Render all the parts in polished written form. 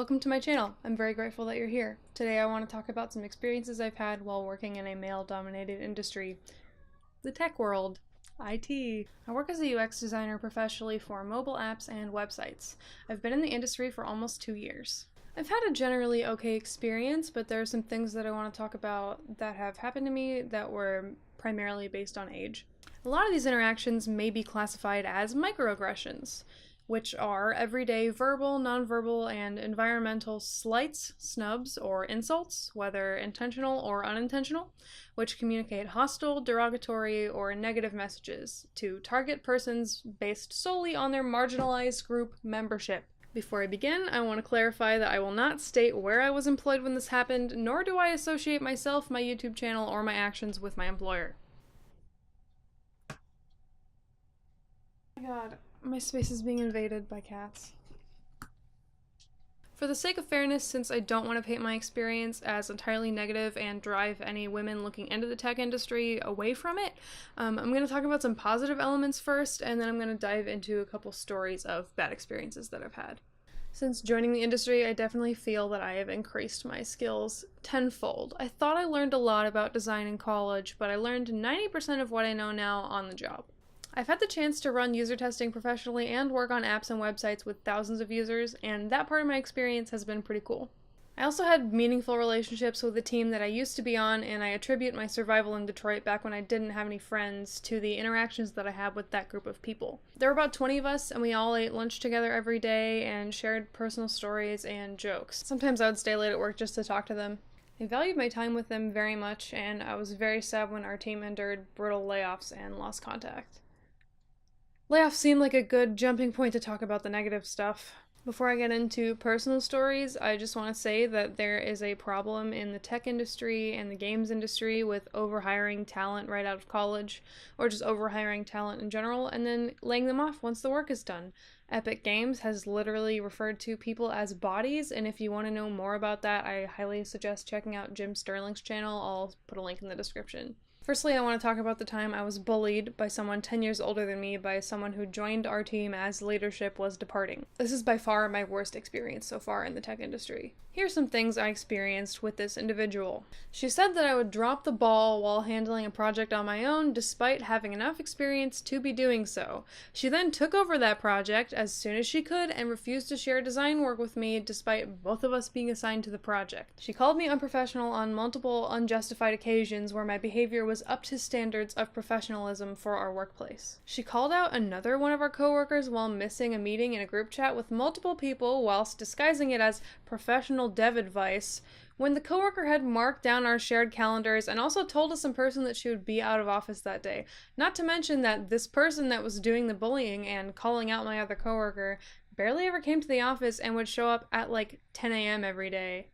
Welcome to my channel. I'm very grateful that you're here. Today I want to talk about some experiences I've had while working in a male-dominated industry, the tech world, IT. I work as a UX designer professionally for mobile apps and websites. I've been in the industry for almost 2 years. I've had a generally okay experience, but there are some things that I want to talk about that have happened to me that were primarily based on age. A lot of these interactions may be classified as microaggressions, which are everyday verbal, nonverbal, and environmental slights, snubs, or insults, whether intentional or unintentional, which communicate hostile, derogatory, or negative messages to target persons based solely on their marginalized group membership. Before I begin, I want to clarify that I will not state where I was employed when this happened, nor do I associate myself, my YouTube channel, or my actions with my employer. Oh my god. My space is being invaded by cats. For the sake of fairness, since I don't want to paint my experience as entirely negative and drive any women looking into the tech industry away from it, I'm going to talk about some positive elements first, and then I'm going to dive into a couple stories of bad experiences that I've had. Since joining the industry, I definitely feel that I have increased my skills tenfold. I thought I learned a lot about design in college, but I learned 90% of what I know now on the job. I've had the chance to run user testing professionally and work on apps and websites with thousands of users, and that part of my experience has been pretty cool. I also had meaningful relationships with the team that I used to be on, and I attribute my survival in Detroit back when I didn't have any friends to the interactions that I had with that group of people. There were about 20 of us, and we all ate lunch together every day and shared personal stories and jokes. Sometimes I would stay late at work just to talk to them. I valued my time with them very much, and I was very sad when our team endured brutal layoffs and lost contact. Layoffs seem like a good jumping point to talk about the negative stuff. Before I get into personal stories, I just want to say that there is a problem in the tech industry and the games industry with overhiring talent right out of college, or just overhiring talent in general, and then laying them off once the work is done. Epic Games has literally referred to people as bodies, and if you want to know more about that, I highly suggest checking out Jim Sterling's channel. I'll put a link in the description. Firstly, I want to talk about the time I was bullied by someone 10 years older than me by someone who joined our team as leadership was departing. This is by far my worst experience so far in the tech industry. Here's some things I experienced with this individual. She said that I would drop the ball while handling a project on my own despite having enough experience to be doing so. She then took over that project as soon as she could and refused to share design work with me despite both of us being assigned to the project. She called me unprofessional on multiple unjustified occasions where my behavior was up to standards of professionalism for our workplace. She called out another one of our coworkers while missing a meeting in a group chat with multiple people whilst disguising it as professional dev advice when the coworker had marked down our shared calendars and also told us in person that she would be out of office that day. Not to mention that this person that was doing the bullying and calling out my other coworker barely ever came to the office and would show up at like 10 a.m. every day.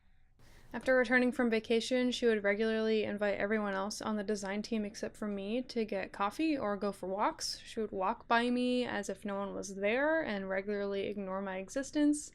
After returning from vacation, she would regularly invite everyone else on the design team except for me to get coffee or go for walks. She would walk by me as if no one was there and regularly ignore my existence.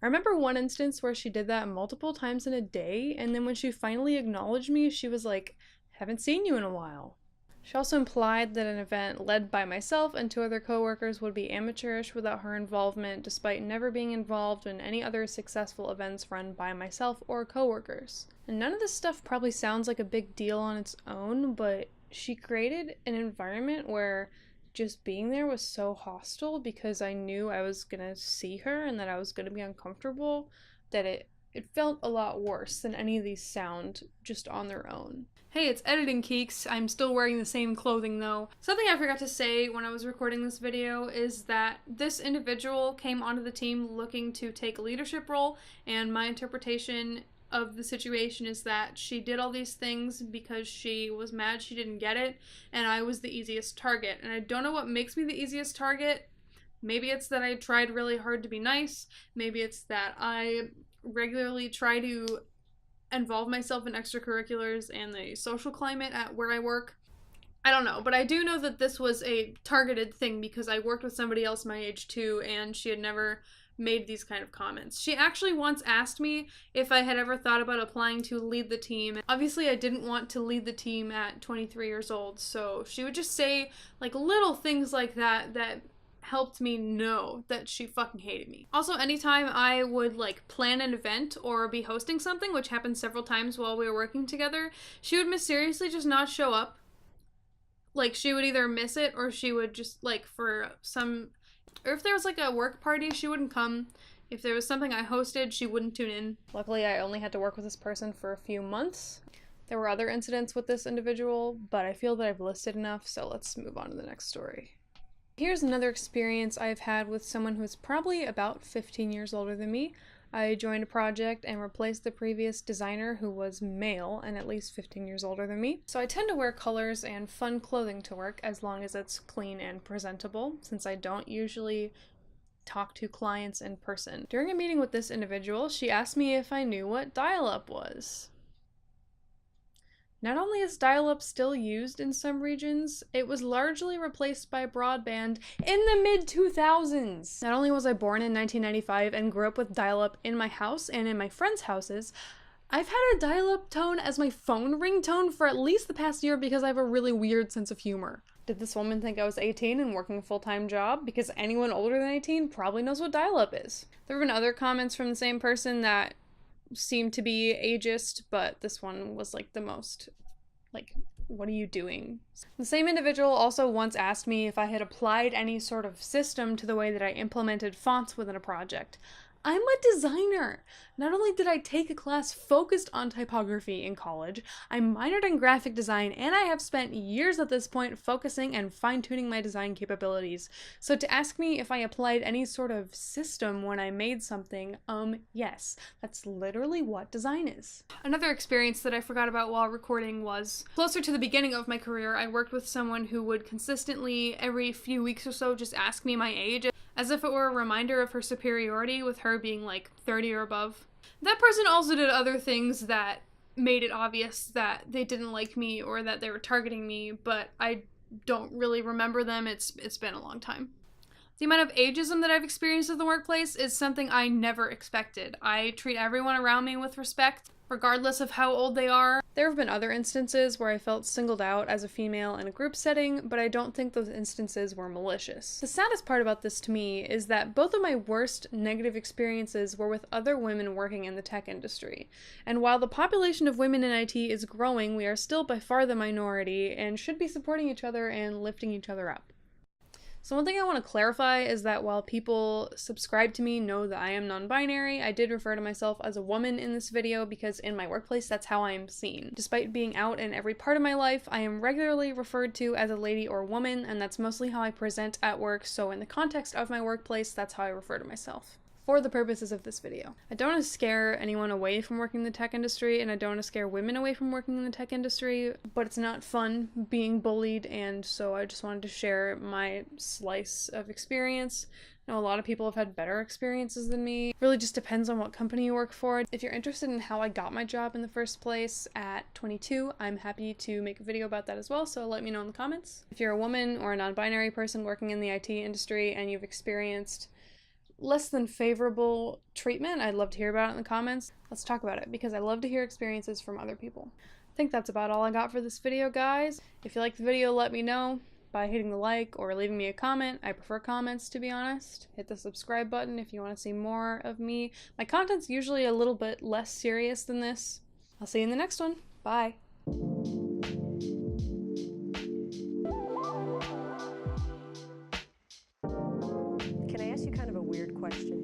I remember one instance where she did that multiple times in a day, and then when she finally acknowledged me, she was like, "Haven't seen you in a while." She also implied that an event led by myself and 2 other coworkers would be amateurish without her involvement, despite never being involved in any other successful events run by myself or coworkers. And none of this stuff probably sounds like a big deal on its own, but she created an environment where just being there was so hostile because I knew I was gonna see her and that I was gonna be uncomfortable, that it felt a lot worse than any of these sound just on their own. Hey, it's Editing Keeks. I'm still wearing the same clothing though. Something I forgot to say when I was recording this video is that this individual came onto the team looking to take a leadership role, and my interpretation of the situation is that she did all these things because she was mad she didn't get it, and I was the easiest target. And I don't know what makes me the easiest target. Maybe it's that I tried really hard to be nice. Maybe it's that I regularly try to involve myself in extracurriculars and the social climate at where I work. I don't know, but I do know that this was a targeted thing because I worked with somebody else my age too, and she had never made these kind of comments. She actually once asked me if I had ever thought about applying to lead the team. Obviously, I didn't want to lead the team at 23 years old, so she would just say like little things like that helped me know that she fucking hated me. Also, anytime I would like plan an event or be hosting something, which happened several times while we were working together, she would mysteriously just not show up. Like, she would either miss it or she would just like or if there was like a work party, she wouldn't come. If there was something I hosted, she wouldn't tune in. Luckily, I only had to work with this person for a few months. There were other incidents with this individual, but I feel that I've listed enough, so let's move on to the next story. Here's another experience I've had with someone who's probably about 15 years older than me. I joined a project and replaced the previous designer, who was male and at least 15 years older than me. So I tend to wear colors and fun clothing to work as long as it's clean and presentable, since I don't usually talk to clients in person. During a meeting with this individual, she asked me if I knew what dial-up was. Not only is dial-up still used in some regions, it was largely replaced by broadband in the mid-2000s. Not only was I born in 1995 and grew up with dial-up in my house and in my friends' houses, I've had a dial-up tone as my phone ringtone for at least the past year because I have a really weird sense of humor. Did this woman think I was 18 and working a full-time job? Because anyone older than 18 probably knows what dial-up is. There have been other comments from the same person that seemed to be ageist, but this one was like the most, like, what are you doing? The same individual also once asked me if I had applied any sort of system to the way that I implemented fonts within a project. I'm a designer. Not only did I take a class focused on typography in college, I minored in graphic design, and I have spent years at this point focusing and fine-tuning my design capabilities. So to ask me if I applied any sort of system when I made something, yes. That's literally what design is. Another experience that I forgot about while recording was closer to the beginning of my career. I worked with someone who would consistently, every few weeks or so, just ask me my age, as if it were a reminder of her superiority, with her being like 30 or above. That person also did other things that made it obvious that they didn't like me or that they were targeting me, but I don't really remember them. It's been a long time. The amount of ageism that I've experienced in the workplace is something I never expected. I treat everyone around me with respect, regardless of how old they are. There have been other instances where I felt singled out as a female in a group setting, but I don't think those instances were malicious. The saddest part about this to me is that both of my worst negative experiences were with other women working in the tech industry. And while the population of women in IT is growing, we are still by far the minority and should be supporting each other and lifting each other up. So one thing I want to clarify is that while people subscribe to me know that I am non-binary, I did refer to myself as a woman in this video because in my workplace that's how I am seen. Despite being out in every part of my life, I am regularly referred to as a lady or woman, and that's mostly how I present at work, so in the context of my workplace, that's how I refer to myself. For the purposes of this video. I don't want to scare anyone away from working in the tech industry, and I don't want to scare women away from working in the tech industry, but it's not fun being bullied, and so I just wanted to share my slice of experience. I know a lot of people have had better experiences than me. It really just depends on what company you work for. If you're interested in how I got my job in the first place at 22, I'm happy to make a video about that as well, so let me know in the comments. If you're a woman or a non-binary person working in the IT industry and you've experienced less than favorable treatment, I'd love to hear about it in the comments. Let's talk about it, because I love to hear experiences from other people. I think that's about all I got for this video, guys. If you liked the video, let me know by hitting the like or leaving me a comment. I prefer comments, to be honest. Hit the subscribe button if you want to see more of me. My content's usually a little bit less serious than this. I'll see you in the next one. Bye. Can I ask you kind of a weird question?